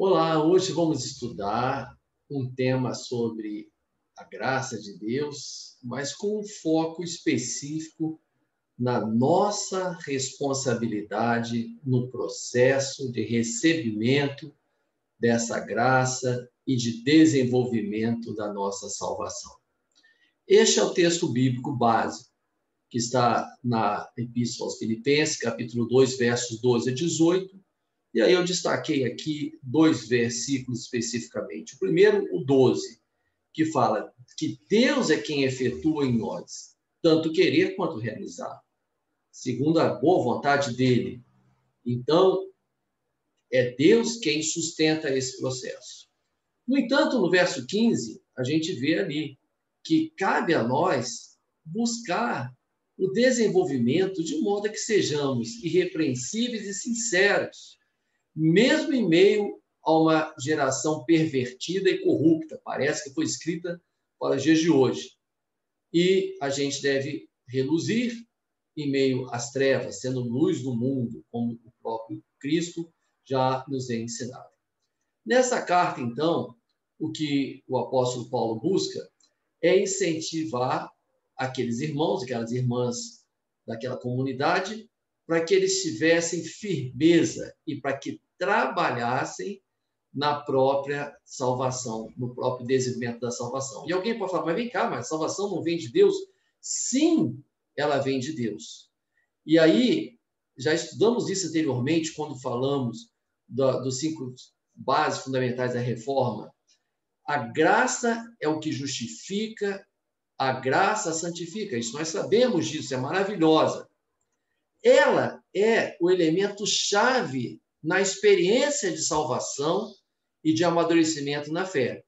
Olá, hoje vamos estudar um tema sobre a graça de Deus, mas com um foco específico na nossa responsabilidade no processo de recebimento dessa graça e de desenvolvimento da nossa salvação. Este é o texto bíblico básico, que está na Epístola aos Filipenses, capítulo 2, versos 12 a 18, e aí eu destaquei aqui dois versículos especificamente. O primeiro, o 12, que fala que Deus é quem efetua em nós, tanto querer quanto realizar, segundo a boa vontade dele. Então, é Deus quem sustenta esse processo. No entanto, no verso 15, a gente vê ali que cabe a nós buscar o desenvolvimento de modo que sejamos irrepreensíveis e sinceros, mesmo em meio a uma geração pervertida e corrupta. Parece que foi escrita para os dias de hoje. E a gente deve reluzir em meio às trevas, sendo luz do mundo, como o próprio Cristo já nos tem ensinado. Nessa carta, então, o que o apóstolo Paulo busca é incentivar aqueles irmãos, aquelas irmãs daquela comunidade, para que eles tivessem firmeza e para que trabalhassem na própria salvação, no próprio desenvolvimento da salvação. E alguém pode falar, mas vem cá, mas a salvação não vem de Deus? Sim, ela vem de Deus. E aí, já estudamos isso anteriormente, quando falamos dos 5 bases fundamentais da reforma. A graça é o que justifica, a graça santifica. Isso nós sabemos disso, é maravilhosa. Ela é o elemento-chave na experiência de salvação e de amadurecimento na fé.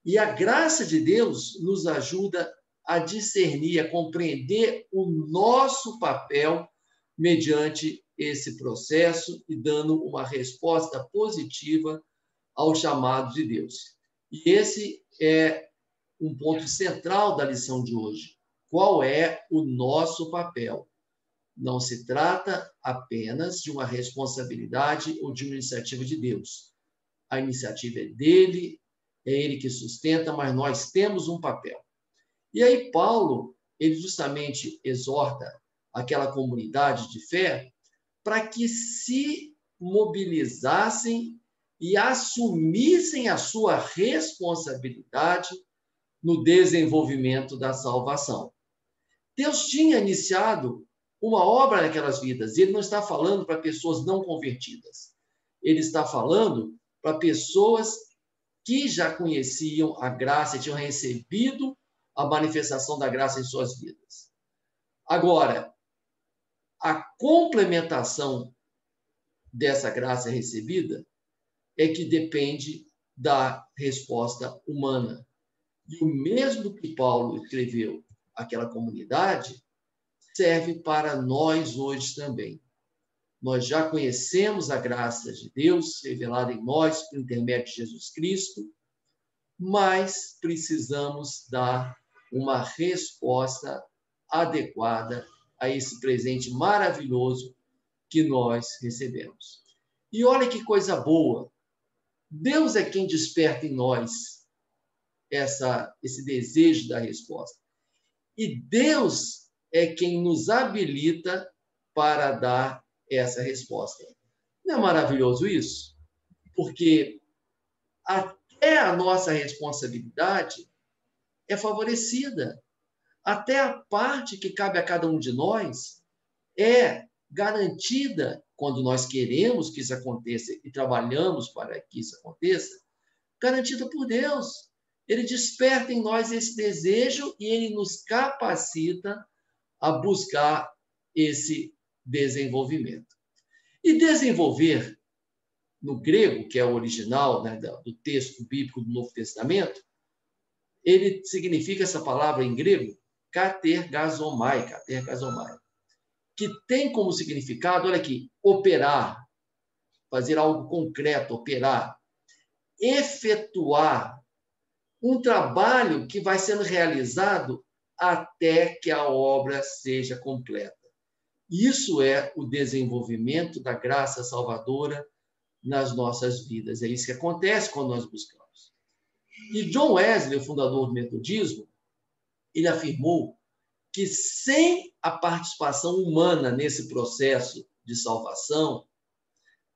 E a graça de Deus nos ajuda a discernir, a compreender o nosso papel mediante esse processo e dando uma resposta positiva ao chamado de Deus. E esse é um ponto central da lição de hoje. Qual é o nosso papel? Não se trata apenas de uma responsabilidade ou de uma iniciativa de Deus. A iniciativa é dele, é ele que sustenta, mas nós temos um papel. E aí Paulo, ele justamente exorta aquela comunidade de fé para que se mobilizassem e assumissem a sua responsabilidade no desenvolvimento da salvação. Deus tinha iniciado uma obra naquelas vidas. Ele não está falando para pessoas não convertidas. Ele está falando para pessoas que já conheciam a graça e tinham recebido a manifestação da graça em suas vidas. Agora, a complementação dessa graça recebida é que depende da resposta humana. E o mesmo que Paulo escreveu àquela comunidade serve para nós hoje também. Nós já conhecemos a graça de Deus revelada em nós por intermédio de Jesus Cristo, mas precisamos dar uma resposta adequada a esse presente maravilhoso que nós recebemos. E olha que coisa boa! Deus é quem desperta em nós esse desejo da resposta. E Deus é quem nos habilita para dar essa resposta. Não é maravilhoso isso? Porque até a nossa responsabilidade é favorecida. Até a parte que cabe a cada um de nós é garantida quando nós queremos que isso aconteça e trabalhamos para que isso aconteça, garantida por Deus. Ele desperta em nós esse desejo e ele nos capacita a buscar esse desenvolvimento. E desenvolver, no grego, que é o original, né, do texto bíblico do Novo Testamento, ele significa essa palavra em grego, katergazomai, que tem como significado, olha aqui, operar, fazer algo concreto, operar, efetuar um trabalho que vai sendo realizado até que a obra seja completa. Isso é o desenvolvimento da graça salvadora nas nossas vidas. É isso que acontece quando nós buscamos. E John Wesley, o fundador do metodismo, ele afirmou que sem a participação humana nesse processo de salvação,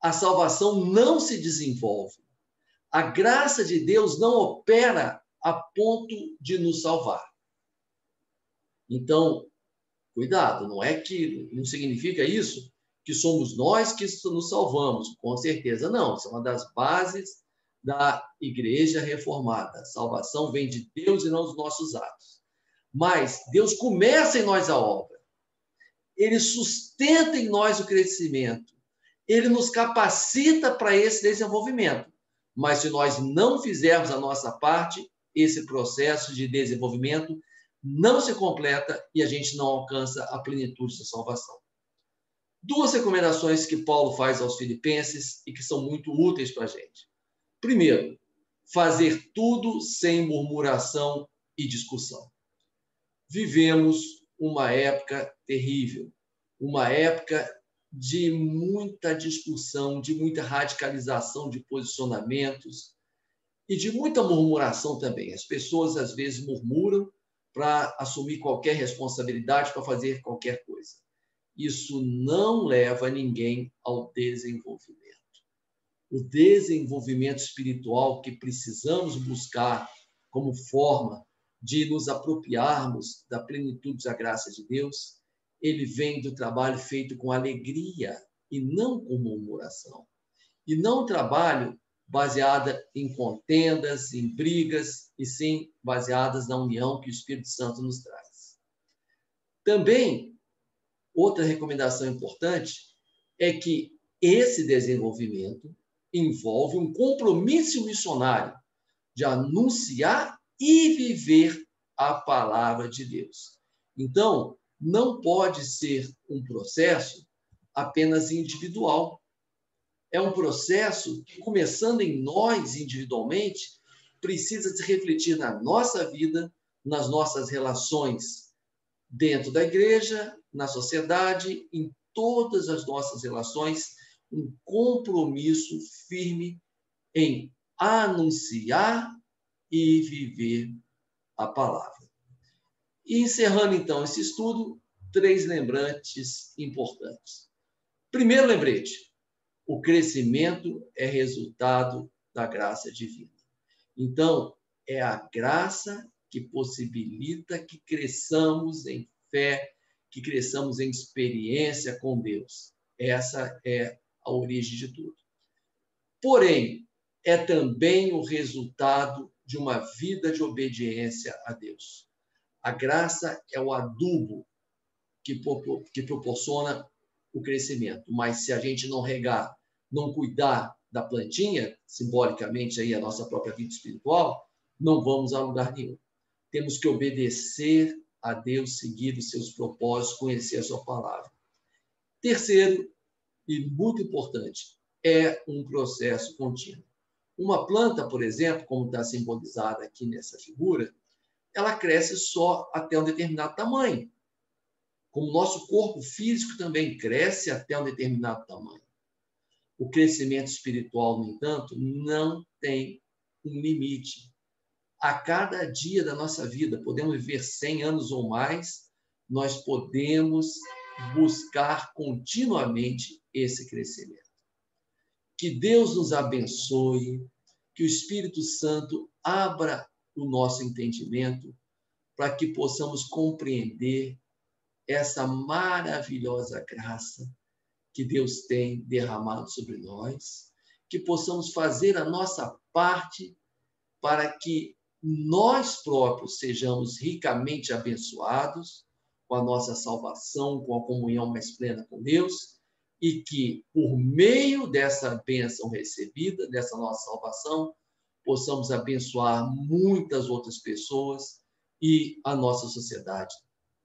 a salvação não se desenvolve. A graça de Deus não opera a ponto de nos salvar. Então, cuidado, não significa isso que somos nós que nos salvamos, com certeza não. Isso é uma das bases da Igreja Reformada. A salvação vem de Deus e não dos nossos atos. Mas Deus começa em nós a obra. Ele sustenta em nós o crescimento. Ele nos capacita para esse desenvolvimento. Mas se nós não fizermos a nossa parte, esse processo de desenvolvimento não se completa e a gente não alcança a plenitude da salvação. 2 recomendações que Paulo faz aos filipenses e que são muito úteis para a gente. Primeiro, fazer tudo sem murmuração e discussão. Vivemos uma época terrível, uma época de muita discussão, de muita radicalização de posicionamentos e de muita murmuração também. As pessoas, às vezes, murmuram para assumir qualquer responsabilidade, para fazer qualquer coisa. Isso não leva ninguém ao desenvolvimento. O desenvolvimento espiritual que precisamos buscar como forma de nos apropriarmos da plenitude da graça de Deus, ele vem do trabalho feito com alegria e não com murmuração. E não trabalho baseada em contendas, em brigas, e sim baseadas na união que o Espírito Santo nos traz. Também, outra recomendação importante é que esse desenvolvimento envolve um compromisso missionário de anunciar e viver a palavra de Deus. Então, não pode ser um processo apenas individual. É um processo que, começando em nós individualmente, precisa se refletir na nossa vida, nas nossas relações dentro da igreja, na sociedade, em todas as nossas relações, um compromisso firme em anunciar e viver a palavra. E encerrando, então, esse estudo, 3 lembretes importantes. Primeiro lembrete: o crescimento é resultado da graça divina. Então, é a graça que possibilita que cresçamos em fé, que cresçamos em experiência com Deus. Essa é a origem de tudo. Porém, é também o resultado de uma vida de obediência a Deus. A graça é o adubo que proporciona o crescimento. Mas se a gente não regar, não cuidar da plantinha, simbolicamente aí a nossa própria vida espiritual, não vamos a lugar nenhum. Temos que obedecer a Deus, seguir os seus propósitos, conhecer a sua palavra. Terceiro, e muito importante, é um processo contínuo. Uma planta, por exemplo, como está simbolizada aqui nessa figura, ela cresce só até um determinado tamanho. Como o nosso corpo físico também cresce até um determinado tamanho. O crescimento espiritual, no entanto, não tem um limite. A cada dia da nossa vida, podemos viver 100 anos ou mais, nós podemos buscar continuamente esse crescimento. Que Deus nos abençoe, que o Espírito Santo abra o nosso entendimento para que possamos compreender essa maravilhosa graça que Deus tem derramado sobre nós, que possamos fazer a nossa parte para que nós próprios sejamos ricamente abençoados com a nossa salvação, com a comunhão mais plena com Deus, e que, por meio dessa bênção recebida, dessa nossa salvação, possamos abençoar muitas outras pessoas e a nossa sociedade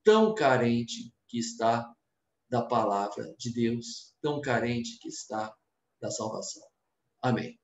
tão carente que está da palavra de Deus, tão carente que está da salvação. Amém.